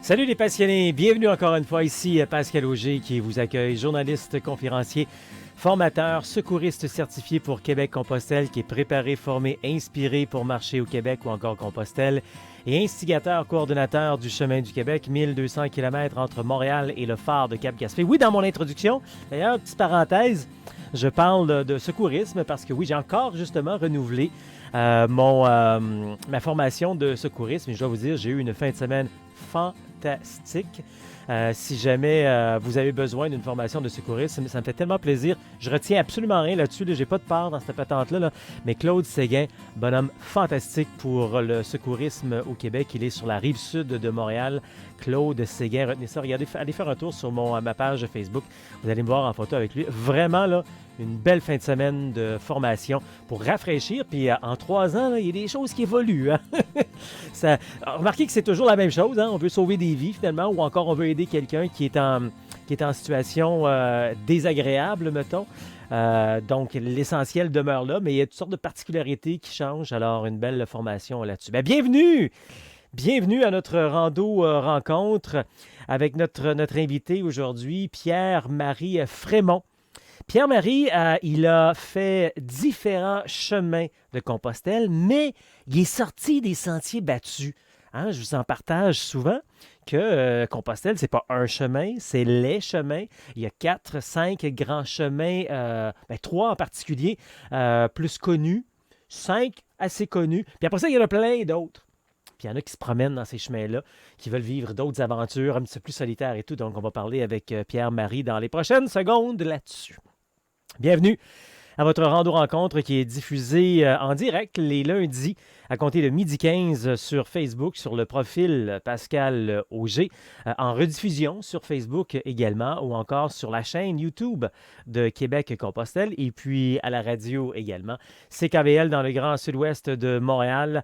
Salut les passionnés, bienvenue encore une fois ici Pascal Auger qui vous accueille, journaliste, conférencier, formateur, secouriste certifié pour Québec-Compostelle qui est préparé, formé, inspiré pour marcher au Québec ou encore Compostelle et instigateur, coordonnateur du Chemin du Québec, 1200 km entre Montréal et le phare de Cap-Gaspé. Oui, dans mon introduction, d'ailleurs, petite parenthèse, je parle de secourisme parce que oui, j'ai encore justement renouvelé ma formation de secourisme et je dois vous dire, j'ai eu une fin de semaine fantastique. Si jamais vous avez besoin d'une formation de secourisme, ça me fait tellement plaisir. Je retiens absolument rien là-dessus. Là. J'ai pas de part dans cette patente-là. Là. Mais Claude Séguin, bonhomme fantastique pour le secourisme au Québec. Il est sur la rive sud de Montréal. Claude Séguin, retenez ça. Regardez, allez faire un tour sur ma page Facebook. Vous allez me voir en photo avec lui. Vraiment, là, une belle fin de semaine de formation pour rafraîchir. Puis en 3 ans, là, il y a des choses qui évoluent. Hein? Remarquez que c'est toujours la même chose. Hein? On veut sauver des vies finalement ou encore on veut aider quelqu'un qui est en situation désagréable, mettons. Donc, l'essentiel demeure là, mais il y a toutes sortes de particularités qui changent. Alors, une belle formation là-dessus. Bien, bienvenue! Bienvenue à notre rando rencontre avec notre invité aujourd'hui, Pierre-Marie Frémont. Pierre-Marie, il a fait différents chemins de Compostelle, mais il est sorti des sentiers battus. Hein, je vous en partage souvent que Compostelle, c'est pas un chemin, c'est les chemins. Il y a 4, 5 grands chemins, 3 en particulier, plus connus, 5 assez connus. Puis après ça, il y en a plein d'autres. Puis il y en a qui se promènent dans ces chemins-là, qui veulent vivre d'autres aventures un petit peu plus solitaires et tout. Donc, on va parler avec Pierre-Marie dans les prochaines secondes là-dessus. Bienvenue à votre rando-rencontre qui est diffusée en direct les lundis à compter de 12h15 sur Facebook, sur le profil Pascal Auger, en rediffusion sur Facebook également ou encore sur la chaîne YouTube de Québec-Compostelle et puis à la radio également. CKVL dans le Grand Sud-Ouest de Montréal,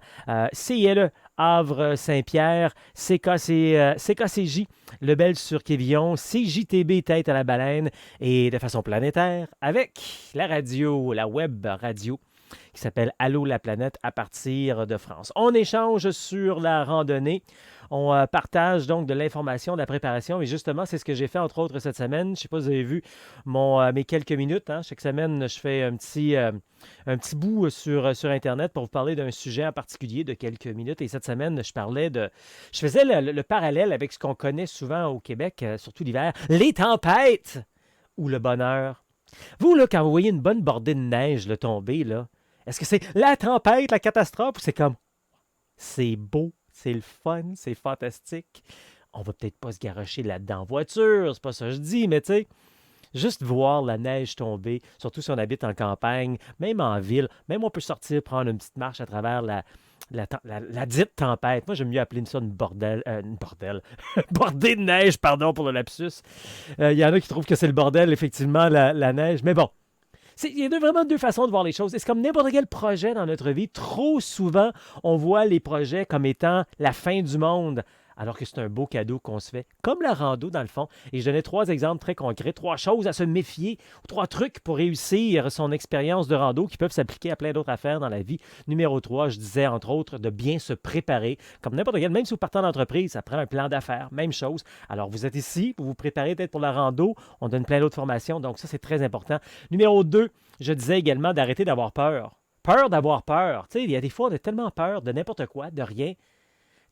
CILE Havre-Saint-Pierre, CKCJ Lebel-sur-Quévillon, CJTB Tête à la Baleine et de façon planétaire avec la radio, la web radio qui s'appelle Allô la planète à partir de France. On échange sur la randonnée. On partage donc de l'information, de la préparation. Et justement, c'est ce que j'ai fait entre autres cette semaine. Je ne sais pas si vous avez vu mes quelques minutes. Hein. Chaque semaine, je fais un petit bout sur Internet pour vous parler d'un sujet en particulier de quelques minutes. Et cette semaine, je faisais le parallèle avec ce qu'on connaît souvent au Québec, surtout l'hiver, les tempêtes ou le bonheur. Vous, là, quand vous voyez une bonne bordée de neige là, tomber, là, est-ce que c'est la tempête, la catastrophe, ou c'est comme c'est beau, c'est le fun, c'est fantastique? On va peut-être pas se garrocher là-dedans en voiture, c'est pas ça que je dis, mais tu sais, juste voir la neige tomber, surtout si on habite en campagne, même en ville, même on peut sortir prendre une petite marche à travers la dite tempête. Moi, j'aime mieux appeler ça une bordelle. Bordée de neige, pardon pour le lapsus. Il y en a qui trouvent que c'est le bordel, effectivement, la neige. Mais bon, il y a vraiment 2 façons de voir les choses. C'est comme n'importe quel projet dans notre vie. Trop souvent, on voit les projets comme étant la fin du monde, alors que c'est un beau cadeau qu'on se fait, comme la rando dans le fond. Et je donnais 3 exemples très concrets, 3 choses à se méfier, 3 trucs pour réussir son expérience de rando qui peuvent s'appliquer à plein d'autres affaires dans la vie. Numéro 3, je disais entre autres de bien se préparer, comme n'importe quel, même si vous partez en entreprise, ça prend un plan d'affaires, même chose. Alors vous êtes ici, vous vous préparez peut-être pour la rando, on donne plein d'autres formations, donc ça c'est très important. Numéro 2, je disais également d'arrêter d'avoir peur. Peur d'avoir peur. Tu sais, il y a des fois on a tellement peur de n'importe quoi, de rien.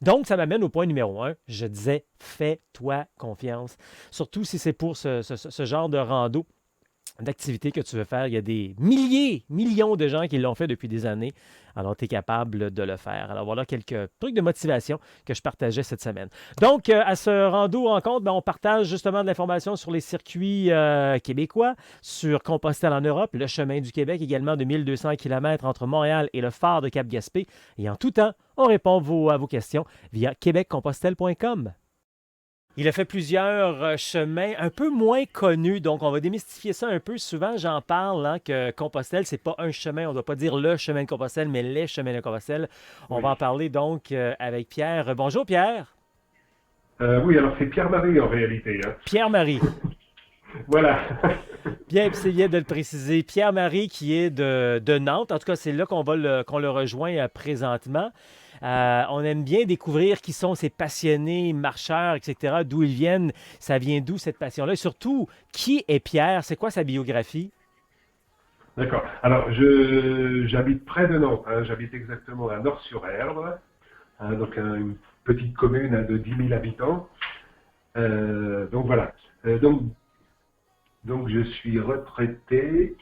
Donc, ça m'amène au point numéro 1. Je disais, fais-toi confiance. Surtout si c'est pour ce genre de rando, d'activité que tu veux faire. Il y a des millions de gens qui l'ont fait depuis des années. Alors, tu es capable de le faire. Alors, voilà quelques trucs de motivation que je partageais cette semaine. Donc, à ce rando rencontre, on partage justement de l'information sur les circuits québécois, sur Compostelle en Europe, le chemin du Québec également de 1200 km entre Montréal et le phare de Cap-Gaspé. Et en tout temps, on répond à vos questions via québeccompostelle.com. Il a fait plusieurs chemins un peu moins connus, donc on va démystifier ça un peu. Souvent, j'en parle, hein, que Compostelle, c'est pas un chemin, on ne doit pas dire le chemin de Compostelle, mais les chemins de Compostelle. On va en parler donc avec Pierre. Bonjour Pierre. Oui, alors c'est Pierre-Marie en réalité. Hein. Pierre-Marie. Voilà. Bien, c'est bien de le préciser. Pierre-Marie qui est de Nantes, en tout cas c'est là qu'on le rejoint présentement. On aime bien découvrir qui sont ces passionnés marcheurs, etc., d'où ils viennent. Ça vient d'où cette passion-là? Et surtout, qui est Pierre? C'est quoi sa biographie? D'accord. Alors, j'habite près de Nantes, hein. J'habite exactement à Nord-sur-Erdre, hein, donc une petite commune hein, de 10 000 habitants. Donc voilà. Donc je suis retraité.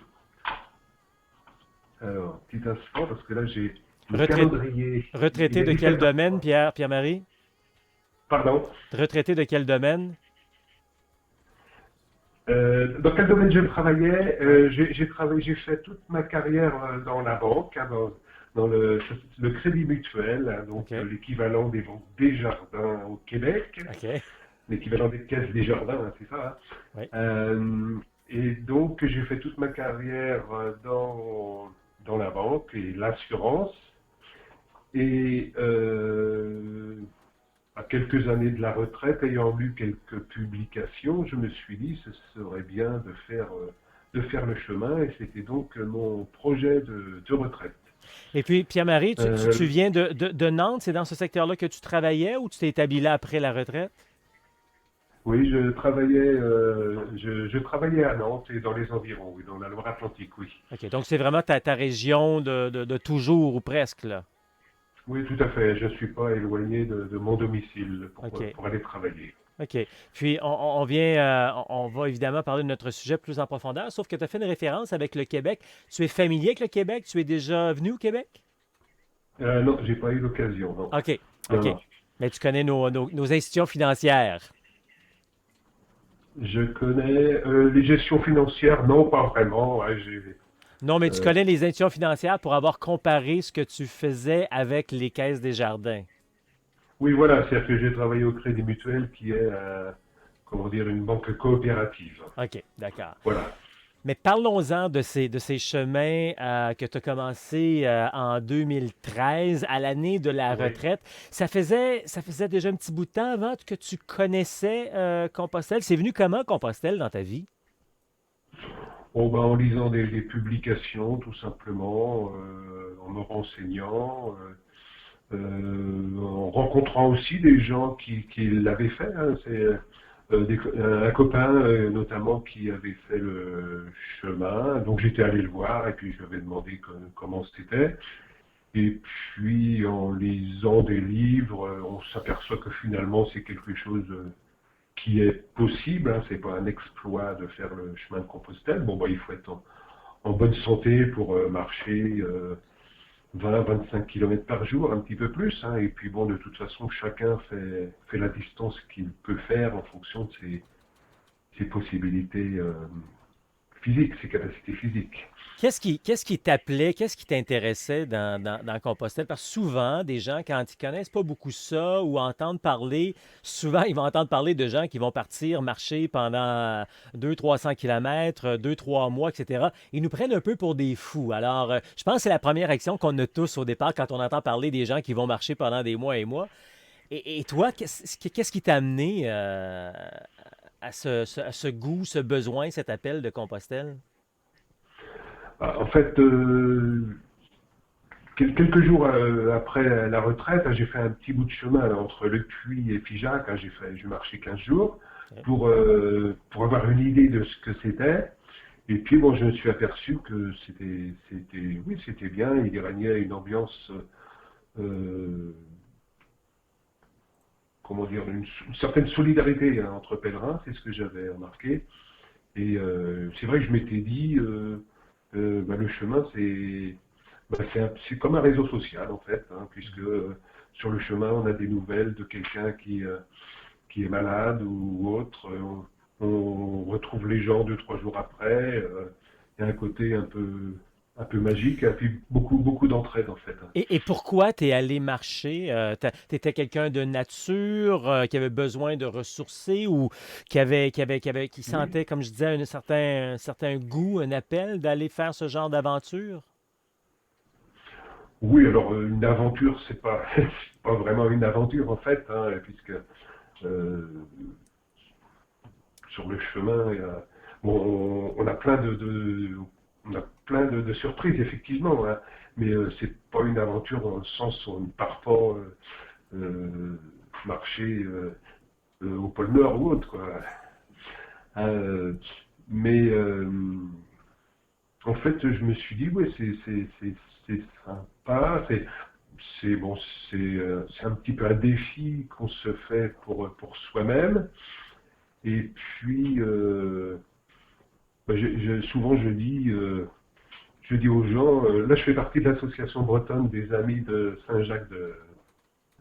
Alors, petit instant, parce que là j'ai le Retrait- calendrier. Il Retraité est de quel domaine, 17h03. Pierre-Marie? Pardon. Retraité de quel domaine? Dans quel domaine je travaillais? Oui. J'ai travaillé, j'ai fait toute ma carrière dans la banque, hein, dans le Crédit Mutuel, hein, donc OK. l'équivalent des banques Desjardins au Québec, OK. l'équivalent des caisses Desjardins, hein, c'est ça. Oui. Hein. Et donc j'ai fait toute ma carrière dans la banque et l'assurance. Et à quelques années de la retraite, ayant lu quelques publications, je me suis dit ce serait bien de faire le chemin et c'était donc mon projet de retraite. Et puis, Pierre-Marie, tu Euh, viens de Nantes, c'est dans ce secteur-là que tu travaillais ou tu t'es établi là après la retraite? oui, je travaillais à Nantes et dans les environs, oui, dans la Loire-Atlantique, oui. OK, donc c'est vraiment ta région de toujours ou presque, là. Oui, tout à fait. Je ne suis pas éloigné de mon domicile OK. pour aller travailler. OK. Puis, on vient, on va évidemment parler de notre sujet plus en profondeur, sauf que tu as fait une référence avec le Québec. Tu es familier avec le Québec? Tu es déjà venu au Québec? Non, j'ai pas eu l'occasion, non. OK. Non, OK. non. Mais tu connais nos institutions financières. Je connais les gestions financières, non, pas vraiment. Ouais, Non, mais tu euh, connais les institutions financières pour avoir comparé ce que tu faisais avec les caisses des jardins. oui, voilà, c'est-à-dire que j'ai travaillé au Crédit Mutuel, qui est, comment dire, une banque coopérative. OK, d'accord. Voilà. Mais parlons-en de ces chemins que tu as commencé en 2013, à l'année de la Oui. retraite. Ça faisait déjà un petit bout de temps avant que tu connaissais Compostelle. C'est venu comment, Compostelle, dans ta vie? Bon, ben, en lisant des publications, tout simplement, en me renseignant, en rencontrant aussi des gens qui l'avaient fait. Hein. C'est un copain notamment qui avait fait le chemin. Donc j'étais allé le voir et puis je lui avais demandé comment c'était. Et puis en lisant des livres, on s'aperçoit que finalement c'est quelque chose qui est possible. Hein. C'est pas un exploit de faire le chemin de Compostelle. Bon, bah, il faut être en bonne santé pour marcher 20-25 km par jour, un petit peu plus. Hein. Et puis bon, de toute façon, chacun fait la distance qu'il peut faire en fonction de ses possibilités physiques, ses capacités physiques. Qu'est-ce qui t'appelait, qu'est-ce qui t'intéressait dans Compostelle? Parce que souvent, des gens, quand ils connaissent pas beaucoup ça ou entendent parler, souvent, ils vont entendre parler de gens qui vont partir marcher pendant 200-300 km, 2-3 mois, etc. Ils nous prennent un peu pour des fous. Alors, je pense que c'est la première action qu'on a tous au départ quand on entend parler des gens qui vont marcher pendant des mois et mois. Et toi, qu'est-ce qui t'a amené à ce goût, ce besoin, cet appel de Compostelle? En fait, quelques jours après la retraite, hein, j'ai fait un petit bout de chemin là, entre Le Puy et Figeac. Hein, j'ai marché 15 jours OK. pour avoir une idée de ce que c'était. Et puis bon, je me suis aperçu que oui, c'était bien. Il y régnait une ambiance, euh, comment dire, une certaine solidarité hein, entre pèlerins. C'est ce que j'avais remarqué. Et c'est vrai que je m'étais dit, bah, le chemin, c'est comme un réseau social en fait, hein, puisque sur le chemin, on a des nouvelles de quelqu'un qui est malade ou autre. On retrouve les gens 2, 3 jours après. Il y a un côté un peu magique, et puis beaucoup, beaucoup d'entraide en fait. Hein. Et pourquoi tu es allé marcher? Tu étais quelqu'un de nature qui avait besoin de ressourcer ou qui Oui, sentait, comme je disais, un certain goût, un appel d'aller faire ce genre d'aventure? oui, alors une aventure, c'est pas, c'est pas vraiment une aventure en fait, hein, puisque euh, sur le chemin, bon, on a plein de surprises, effectivement, hein, mais c'est pas une aventure dans le sens où on ne part pas euh, marcher au pôle Nord ou autre, quoi. Euh, mais en fait, je me suis dit, ouais, c'est sympa, c'est bon, c'est un petit peu un défi qu'on se fait pour soi-même. Et puis, bah, souvent je dis aux gens, là je fais partie de l'association bretonne des Amis de Saint-Jacques, de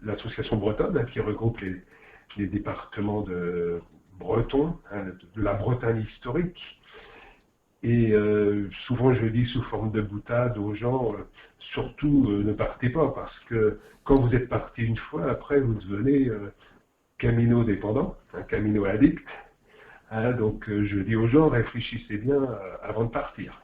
l'association bretonne, hein, qui regroupe les départements de Breton, hein, de la Bretagne historique. Et souvent je dis sous forme de boutade aux gens, surtout ne partez pas, parce que quand vous êtes parti une fois, après vous devenez camino dépendant, un camino addict. Hein, donc je dis aux gens, réfléchissez bien avant de partir.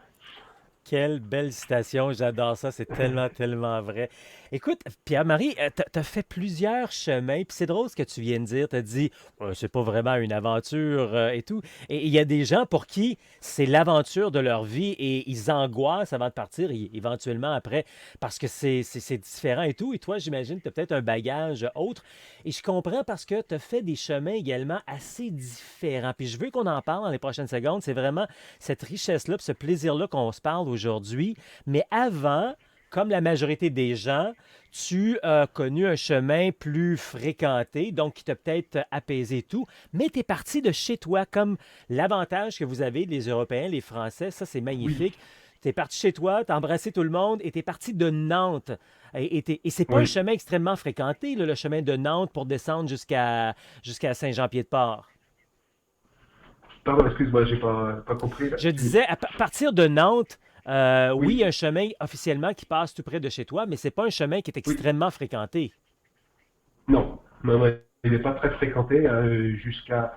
Quelle belle citation, j'adore ça, c'est tellement, tellement vrai. Écoute, Pierre-Marie, t'as fait plusieurs chemins, puis c'est drôle ce que tu viens de dire, t'as dit, c'est pas vraiment une aventure et tout. Et il y a des gens pour qui c'est l'aventure de leur vie et ils angoissent avant de partir, éventuellement après, parce que c'est différent et tout. Et toi, j'imagine, tu as peut-être un bagage autre. Et je comprends parce que tu as fait des chemins également assez différents. Puis je veux qu'on en parle dans les prochaines secondes. C'est vraiment cette richesse-là, puis ce plaisir-là qu'on se parle aujourd'hui. Mais avant, comme la majorité des gens, tu as connu un chemin plus fréquenté, donc qui t'a peut-être apaisé tout, mais tu es parti de chez toi, comme l'avantage que vous avez, les Européens, les Français, ça c'est Oui, magnifique. Tu es parti chez toi, tu as embrassé tout le monde et tu es parti de Nantes. Et c'est pas un oui. chemin extrêmement fréquenté, là, le chemin de Nantes pour descendre jusqu'à Saint-Jean-Pied-de-Port. Pardon, excuse-moi, j'ai pas compris là. Je disais, à partir de Nantes, oui, il y Oui, a un chemin officiellement qui passe tout près de chez toi, mais c'est pas un chemin qui est oui. extrêmement fréquenté. Non, non, non, il n'est pas très fréquenté, hein, jusqu'à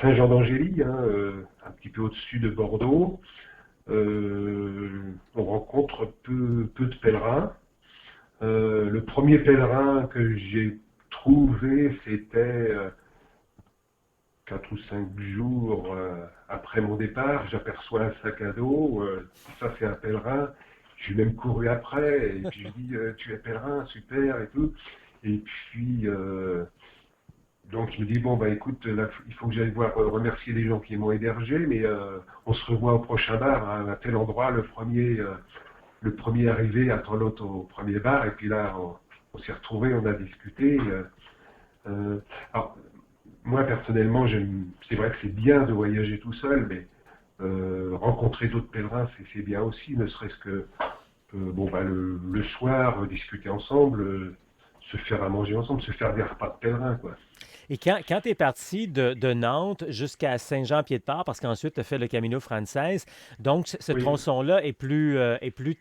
Saint-Jean d'Angély, hein, un petit peu au-dessus de Bordeaux. On rencontre peu de pèlerins. Le premier pèlerin que j'ai trouvé, c'était 4 ou 5 jours après mon départ. J'aperçois un sac à dos. Ça, c'est un pèlerin. Je suis même couru après. Et puis je dis, tu es pèlerin, super et tout. Et puis, donc je me dis, bon, bah écoute, là, il faut que j'aille voir remercier les gens qui m'ont hébergé, mais on se revoit au prochain bar, hein, à tel endroit, le premier arrivé attend l'autre au premier bar, et puis là, on s'est retrouvés, on a discuté. Euh, alors, moi, personnellement, c'est vrai que c'est bien de voyager tout seul, mais rencontrer d'autres pèlerins, c'est bien aussi, ne serait-ce que bon, bah, le soir, discuter ensemble, se faire à manger ensemble, se faire des repas de pèlerins, quoi. Et quand tu es parti de Nantes jusqu'à Saint-Jean-Pied-de-Port, parce qu'ensuite tu as fait le Camino Frances, donc ce Oui, tronçon-là est plus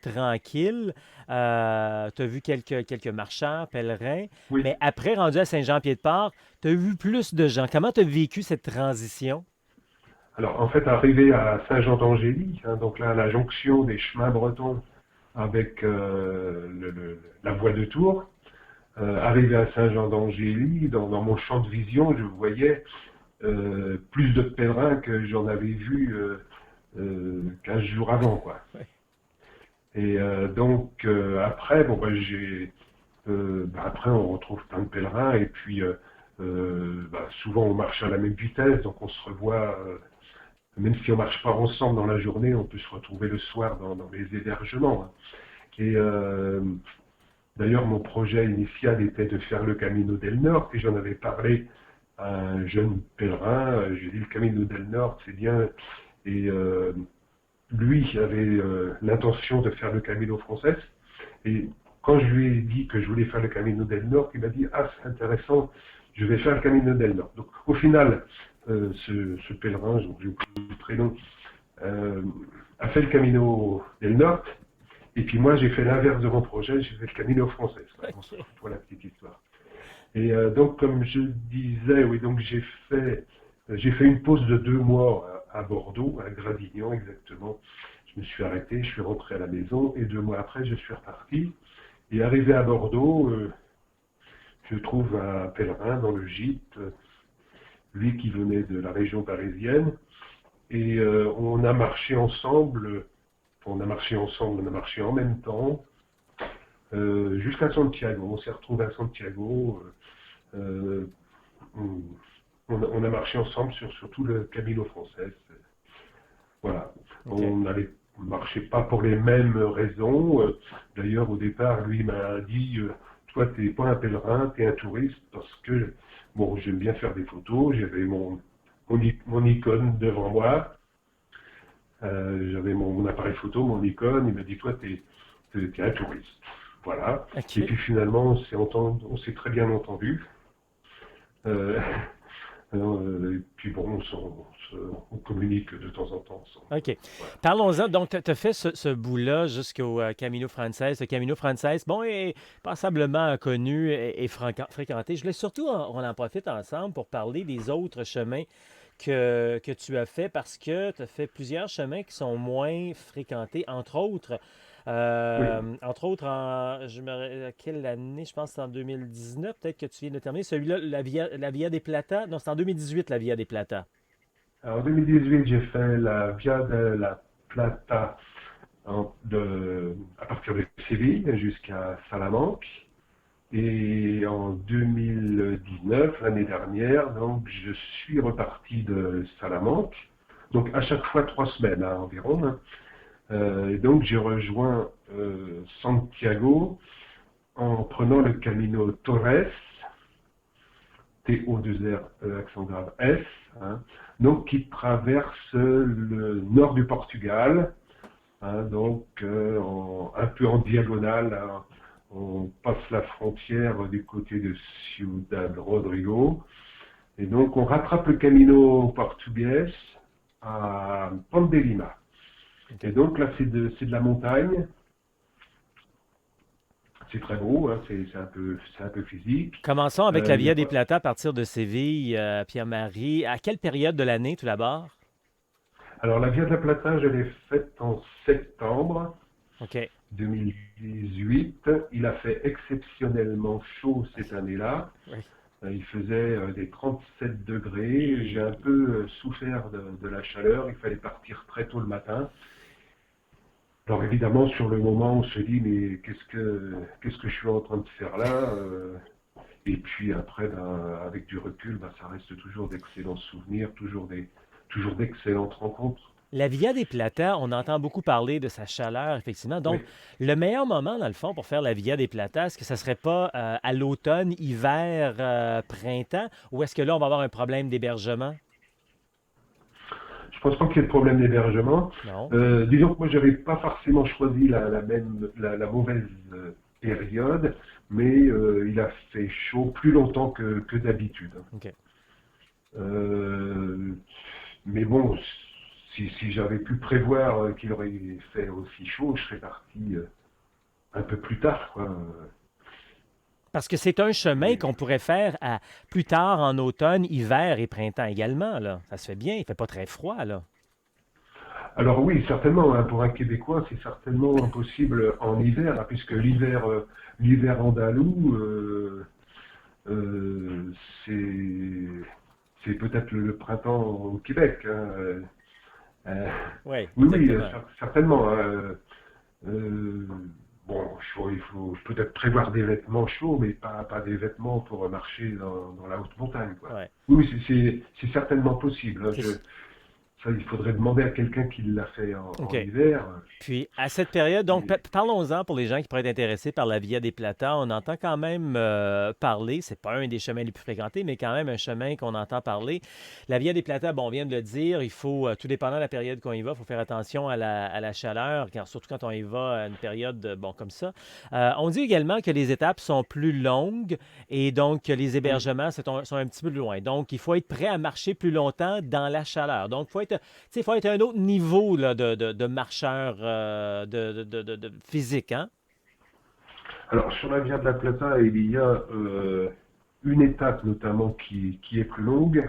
tranquille. Tu as vu quelques marcheurs, pèlerins, oui. mais après, rendu à Saint-Jean-Pied-de-Port, tu as vu plus de gens. Comment tu as vécu cette transition? Alors, en fait, arrivé à Saint-Jean-d'Angély, hein, donc là, la jonction des chemins bretons avec la voie de Tours, arrivé à Saint-Jean-d'Angély, dans mon champ de vision, je voyais plus de pèlerins que j'en avais vu 15 jours avant, quoi. Ouais. Et donc, après, bon, bah, après, on retrouve plein de pèlerins, et puis bah, souvent on marche à la même vitesse, donc on se revoit. Même si on marche pas ensemble dans la journée, on peut se retrouver le soir dans les hébergements, hein. Et d'ailleurs, mon projet initial était de faire le Camino del Nord, et j'en avais parlé à un jeune pèlerin. J'ai dit, le Camino del Nord, c'est bien. Et lui avait l'intention de faire le Camino Frances. Et quand je lui ai dit que je voulais faire le Camino del Nord, il m'a dit, ah, c'est intéressant, je vais faire le Camino del Nord. Donc, au final, ce pèlerin, j'ai oublié le prénom, euh, a fait le Camino del Nord. Et puis moi, j'ai fait l'inverse de mon projet, j'ai fait le Camino Frances. Voilà, OK. pour la petite histoire. Et donc, comme je disais, oui, donc j'ai fait une pause de 2 mois à Bordeaux, à Gradignan exactement. Je me suis arrêté, je suis rentré à la maison, et 2 mois après, je suis reparti. Et arrivé à Bordeaux, je trouve un pèlerin dans le gîte, lui qui venait de la région parisienne, et on a marché ensemble On a marché ensemble, on a marché en même temps, jusqu'à Santiago. On s'est retrouvés à Santiago. Euh, on, on a marché ensemble sur tout le Camino français. Voilà. OK. On n'allait marcher pas pour les mêmes raisons. D'ailleurs, au départ, lui m'a dit, toi, t'es pas un pèlerin, t'es un touriste, parce que, bon, j'aime bien faire des photos. J'avais mon icône devant moi. J'avais mon appareil photo, mon icône. Il m'a dit, toi, t'es un touriste. Voilà. Et OK. puis finalement, on s'est très bien entendu. Euh, et puis bon, on communique de temps en temps ensemble. OK. Voilà. Parlons-en. Donc, tu as fait ce bout-là jusqu'au Camino Frances. Le Camino Frances, bon, est passablement connu et fréquenté. Je voulais surtout, on en profite ensemble pour parler des autres chemins que tu as fait parce que tu as fait plusieurs chemins qui sont moins fréquentés, Oui. entre autres quelle année, je pense que c'est en 2019, peut-être que tu viens de terminer. Celui-là, la Via des Plata. Non, c'est en 2018, la Via des Plata. Alors, en 2018, j'ai fait la Via de la Plata à partir de Séville jusqu'à Salamanque. Et en 2019, l'année dernière, donc, je suis reparti de Salamanque. Donc, à chaque fois 3 semaines environ, hein. Et donc, j'ai rejoint Santiago en prenant le Camino Torres, T-O-2-R, accent grave S, hein, donc qui traverse le nord du Portugal, hein, donc un peu en diagonale, hein, on passe la frontière du côté de Ciudad Rodrigo, et donc on rattrape le Camino portugais à Ponte de Lima. Et OK. donc là c'est de la montagne, c'est très beau, hein, c'est un peu physique. Commençons avec la Il y a Via des pas... Plata à partir de Séville, Pierre-Marie. À quelle période de l'année, tout d'abord? Alors la Via de la Plata, je l'ai faite en septembre OK. 2018. Il a fait exceptionnellement chaud cette année-là. Oui. Il faisait des 37 degrés. J'ai Et- un peu souffert de la chaleur. Il fallait partir très tôt le matin. Alors évidemment, sur le moment, on se dit, mais qu'est-ce que je suis en train de faire là? Et puis après, ben, avec du recul, ben, ça reste toujours d'excellents souvenirs, toujours d'excellentes rencontres. La Via des Plata, on entend beaucoup parler de sa chaleur, effectivement. Donc, Oui. le meilleur moment, dans le fond, pour faire la Via des Plata, est-ce que ça serait pas à l'automne, hiver, printemps, ou est-ce que là, on va avoir un problème d'hébergement? Je pense pas qu'il y ait de problème d'hébergement. Non, OK. Disons que moi, j'avais pas forcément choisi la mauvaise période, mais il a fait chaud plus longtemps que d'habitude. OK. Euh, mais bon, si j'avais pu prévoir qu'il aurait fait aussi chaud, je serais parti un peu plus tard, quoi. Parce que c'est un chemin Mais qu'on pourrait faire plus tard en automne, hiver et printemps également, là. Ça se fait bien, il fait pas très froid, là. alors oui, certainement, hein, pour un Québécois, c'est certainement impossible en hiver, hein, puisque l'hiver andalou, euh, c'est c'est peut-être le printemps au Québec, hein. Euh, Oui, oui, oui, exactement. certainement, hein. Euh, bon, il faut peut-être prévoir des vêtements chauds, mais pas des vêtements pour marcher dans la haute montagne, quoi. Ouais. Oui, c'est certainement possible, hein. C'est- Ça, il faudrait demander à quelqu'un qui l'a fait en OK. hiver. Puis, à cette période, donc, Et, parlons-en pour les gens qui pourraient être intéressés par la Via des Plata. On entend quand même parler, c'est pas un des chemins les plus fréquentés, mais quand même un chemin qu'on entend parler. La Via des Plata, bon, on vient de le dire, il faut, tout dépendant de la période qu'on y va, il faut faire attention à la chaleur, surtout quand on y va à une période, bon, comme ça. On dit également que les étapes sont plus longues et donc que les oui. hébergements sont un petit peu plus loin. Donc, il faut être prêt à marcher plus longtemps dans la chaleur. Donc, il faut être à un autre niveau là, de marcheur physique, hein? Alors, sur la Via de la Plata, il y a une étape notamment qui est plus longue,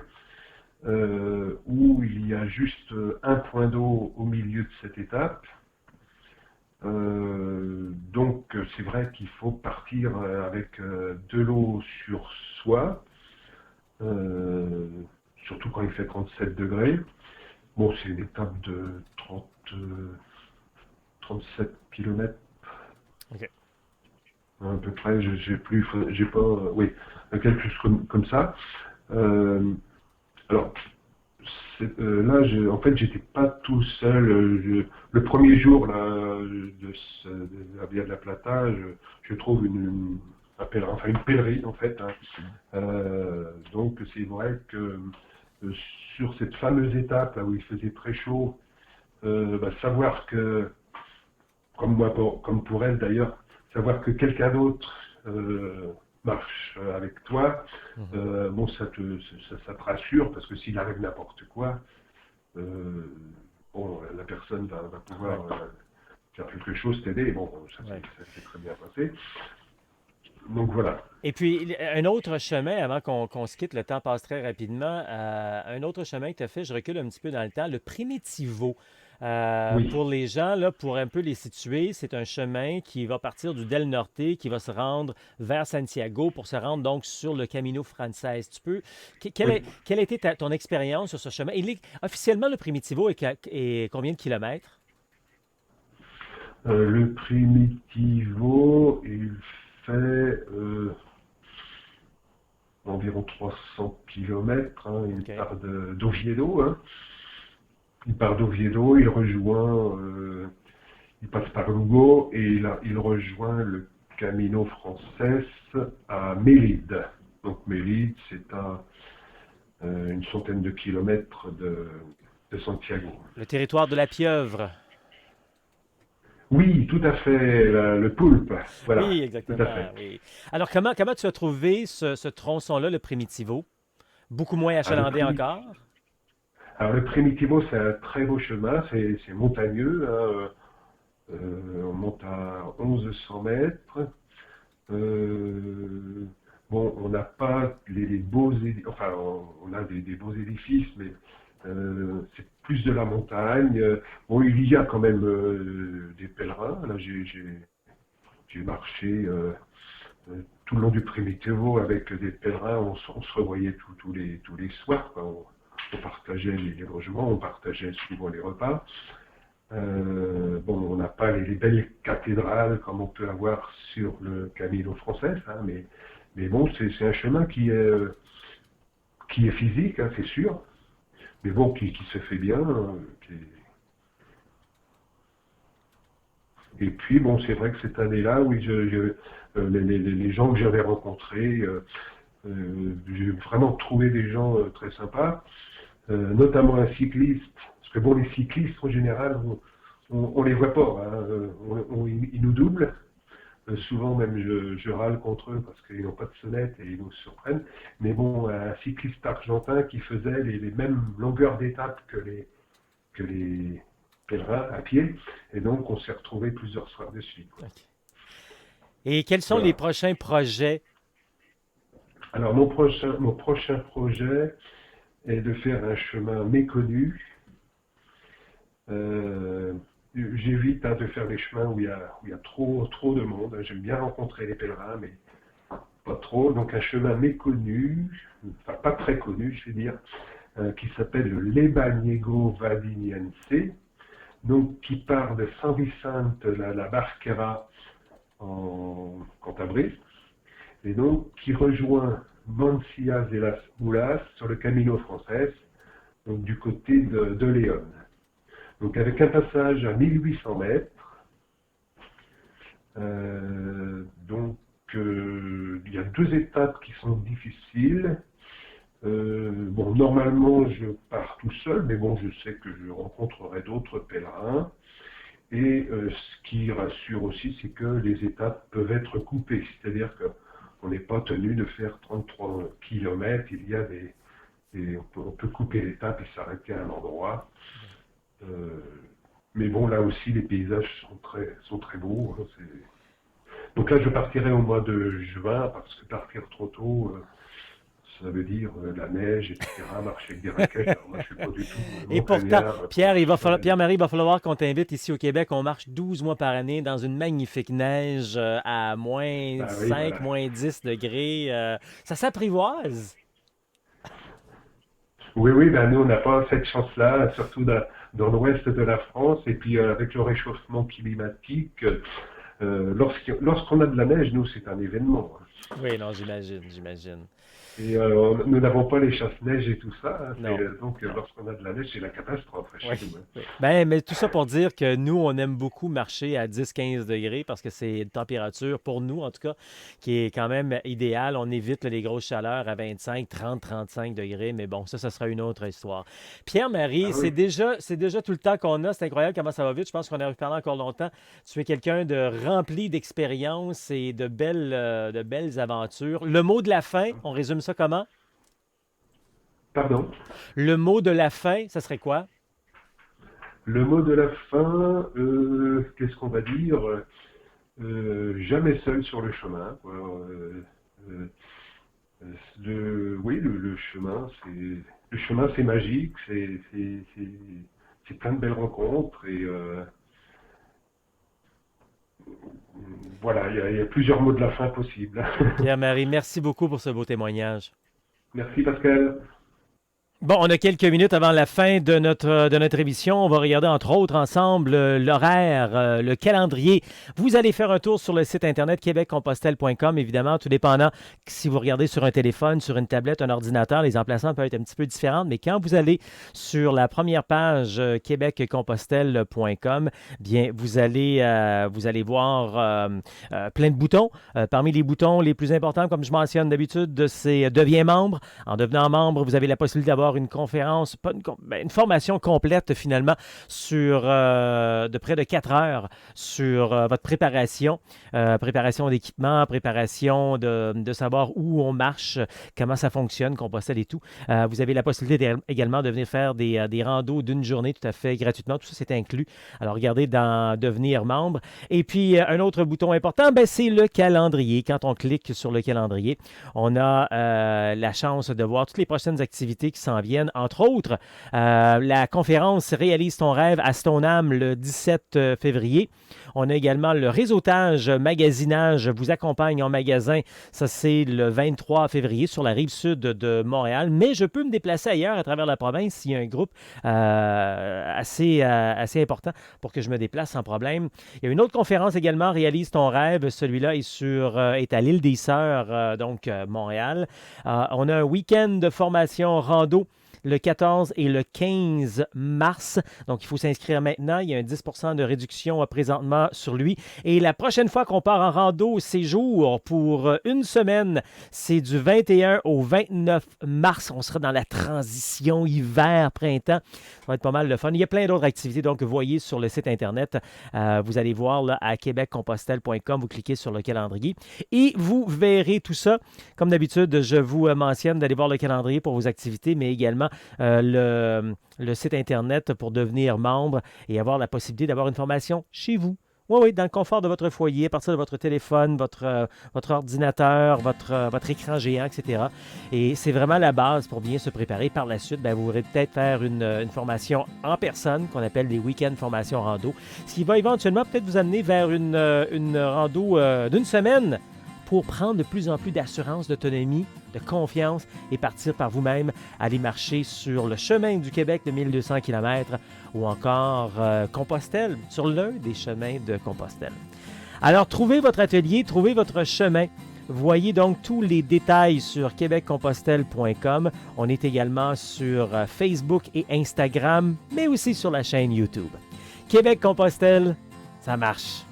où il y a juste un point d'eau au milieu de cette étape. Donc, c'est vrai qu'il faut partir avec de l'eau sur soi, euh, surtout quand il fait 37 degrés. Bon, c'est une étape de 30, 37 km OK. à peu près. J'ai pas, oui, quelque chose comme ça. Euh, alors, là, en fait, j'étais pas tout seul. Le premier jour là, de la Via de la Plata, je trouve une pèlerine en fait, hein. Donc c'est vrai que sur cette fameuse étape là où il faisait très chaud, savoir que, comme moi, comme pour elle d'ailleurs, savoir que quelqu'un d'autre marche avec toi, Mhm. bon, ça te rassure parce que s'il arrive n'importe quoi, euh, bon, la personne va Ouais, pouvoir faire quelque chose, t'aider. Bon, ouais. ça s'est très bien passé. Donc voilà. Et puis, un autre chemin, avant qu'on se quitte, le temps passe très rapidement. Un autre chemin que tu as fait, je recule un petit peu dans le temps, le Primitivo. Oui, Pour les gens, là, pour un peu les situer, c'est un chemin qui va partir du Del Norte, qui va se rendre vers Santiago pour se rendre donc sur le Camino Frances. oui. Quelle a été ton expérience sur ce chemin? Officiellement, le Primitivo est combien de kilomètres? Le Primitivo, il fait environ 300 km. Hein. Il OK. part d'Oviedo. Hein. Il part d'Oviedo, il passe par Lugo et il rejoint le Camino Frances à Mélide. Donc Mélide, c'est à une centaine de kilomètres de Santiago. Le territoire de la pieuvre. Oui, tout à fait, le poulpe. Voilà, Oui, tout à exactement, fait. oui. Alors, comment tu as trouvé ce tronçon-là, le Primitivo? Beaucoup moins Ah, achalandé encore? Alors le Primitivo, c'est un très beau chemin, c'est montagneux, hein. On monte à 1100 mètres. Euh, bon, on n'a pas les beaux édifices, enfin on a des beaux édifices, mais c'est plus de la montagne. Bon, il y a quand même des pèlerins. Là, j'ai marché tout le long du Primitivo avec des pèlerins. On se revoyait tous les soirs, quoi. On partageait les logements, on partageait souvent les repas. Bon, on n'a pas les belles cathédrales comme on peut avoir sur le Camino français, hein, mais bon, c'est un chemin qui est physique, hein, c'est sûr, mais bon, qui se fait bien. Et puis, bon, c'est vrai que cette année-là, oui, les gens que j'avais rencontrés, j'ai vraiment trouvé des gens très sympas, notamment un cycliste, parce que bon, les cyclistes en général, on les voit pas, hein, ils nous doublent. Souvent même je râle contre eux parce qu'ils n'ont pas de sonnette et ils nous surprennent. Mais bon, un cycliste argentin qui faisait les mêmes longueurs d'étape que les pèlerins à pied. Et donc on s'est retrouvés plusieurs soirs de suite, quoi. OK. Et quels sont les Voilà. prochains projets? Alors mon prochain projet est de faire un chemin méconnu. Euh, J'évite, hein, de faire des chemins où il y a trop de monde. J'aime bien rencontrer les pèlerins, mais pas trop. Donc un chemin méconnu, enfin pas très connu, je vais dire, qui s'appelle le Lebaniego Vadiniense, donc qui part de San Vicente la Barquera en Cantabrie, et donc qui rejoint Mancias de las Mulas sur le Camino Frances, donc du côté de Léon. Donc avec un passage à 1800 mètres, donc il y a deux étapes qui sont difficiles. Bon, normalement, je pars tout seul, mais bon, je sais que je rencontrerai d'autres pèlerins. Et ce qui rassure aussi, c'est que les étapes peuvent être coupées. C'est-à-dire qu'on n'est pas tenu de faire 33 km. Il y a on peut couper l'étape et s'arrêter à un endroit. Euh, mais bon, là aussi, les paysages sont très beaux, hein. Donc là, je partirai au mois de juin, parce que partir trop tôt, ça veut dire la neige, etc., marcher avec des raquettes. Alors moi, je suis pas du tout Et pourtant, montagnard Pierre, professionnel. Pierre-Marie, il va falloir qu'on t'invite ici au Québec. On marche 12 mois par année dans une magnifique neige à moins Bah oui, 5, voilà. moins 10 degrés. Ça s'apprivoise. Oui, oui, ben nous, on n'a pas cette chance-là, surtout dans l'ouest de la France. Et puis avec le réchauffement climatique, lorsqu'on a de la neige, nous, c'est un événement, hein. Oui, non, j'imagine. Et nous n'avons pas les chasse-neige et tout ça, hein. Non, Donc, non. lorsqu'on a de la neige, c'est la catastrophe Oui. chez nous, hein. Oui. Ben, mais tout ça pour dire que nous, on aime beaucoup marcher à 10-15 degrés parce que c'est une température, pour nous en tout cas, qui est quand même idéale. On évite là, les grosses chaleurs à 25, 30, 35 degrés, mais bon, ça sera une autre histoire. Pierre-Marie, Ah oui. c'est déjà tout le temps qu'on a. C'est incroyable comment ça va vite. Je pense qu'on aurait parlé encore longtemps. Tu es quelqu'un de rempli d'expériences et de belles aventures. Le mot de la fin, on résume ça comment? Pardon. Le mot de la fin, ça serait quoi? Le mot de la fin, qu'est-ce qu'on va dire? Jamais seul sur le chemin, quoi. Euh, oui, le chemin, c'est magique, c'est plein de belles rencontres et voilà, il y a plusieurs mots de la fin possibles. Pierre-Marie, merci beaucoup pour ce beau témoignage. Merci Pascal. Bon, on a quelques minutes avant la fin de notre émission. On va regarder entre autres ensemble l'horaire, le calendrier. Vous allez faire un tour sur le site internet québeccompostelle.com, évidemment, tout dépendant si vous regardez sur un téléphone, sur une tablette, un ordinateur, les emplacements peuvent être un petit peu différents, mais quand vous allez sur la première page québeccompostelle.com, bien, vous allez voir plein de boutons. Parmi les boutons les plus importants, comme je mentionne d'habitude, c'est Deviens membre. En devenant membre, vous avez la possibilité d'avoir une conférence, une formation complète finalement sur de près de 4 heures sur votre préparation d'équipement, préparation de savoir où on marche, comment ça fonctionne, Compostelle et tout. Vous avez la possibilité également de venir faire des randos d'une journée tout à fait gratuitement. Tout ça, c'est inclus. Alors, regardez dans Devenir membre. Et puis, un autre bouton important, ben, c'est le calendrier. Quand on clique sur le calendrier, on a la chance de voir toutes les prochaines activités qui s'en viennent. Entre autres, la conférence Réalise ton rêve à Stoneham le 17 février. On a également le réseautage magasinage vous accompagne en magasin. Ça, c'est le 23 février sur la rive sud de Montréal. Mais je peux me déplacer ailleurs à travers la province s'il y a un groupe assez important pour que je me déplace sans problème. Il y a une autre conférence également, Réalise ton rêve. Celui-là est à l'île des Sœurs, donc Montréal. On a un week-end de formation rando le 14 et le 15 mars. Donc, il faut s'inscrire maintenant. Il y a un 10% de réduction présentement sur lui. Et la prochaine fois qu'on part en rando séjour pour une semaine, c'est du 21 au 29 mars. On sera dans la transition hiver-printemps. Ça va être pas mal de fun. Il y a plein d'autres activités. Donc, voyez sur le site Internet. Vous allez voir là, à québeccompostelle.com. Vous cliquez sur le calendrier et vous verrez tout ça. Comme d'habitude, je vous mentionne d'aller voir le calendrier pour vos activités, mais également le site Internet pour devenir membre et avoir la possibilité d'avoir une formation chez vous. Oui, dans le confort de votre foyer, à partir de votre téléphone, votre ordinateur, votre écran géant, etc. Et c'est vraiment la base pour bien se préparer. Par la suite, vous pourrez peut-être faire une formation en personne qu'on appelle des week-ends formation rando, ce qui va éventuellement peut-être vous amener vers une rando d'une semaine pour prendre de plus en plus d'assurance, d'autonomie, de confiance et partir par vous-même, aller marcher sur le chemin du Québec de 1200 km ou encore Compostelle, sur l'un des chemins de Compostelle. Alors, trouvez votre atelier, trouvez votre chemin. Voyez donc tous les détails sur québeccompostelle.com. On est également sur Facebook et Instagram, mais aussi sur la chaîne YouTube. Québec-Compostelle, ça marche!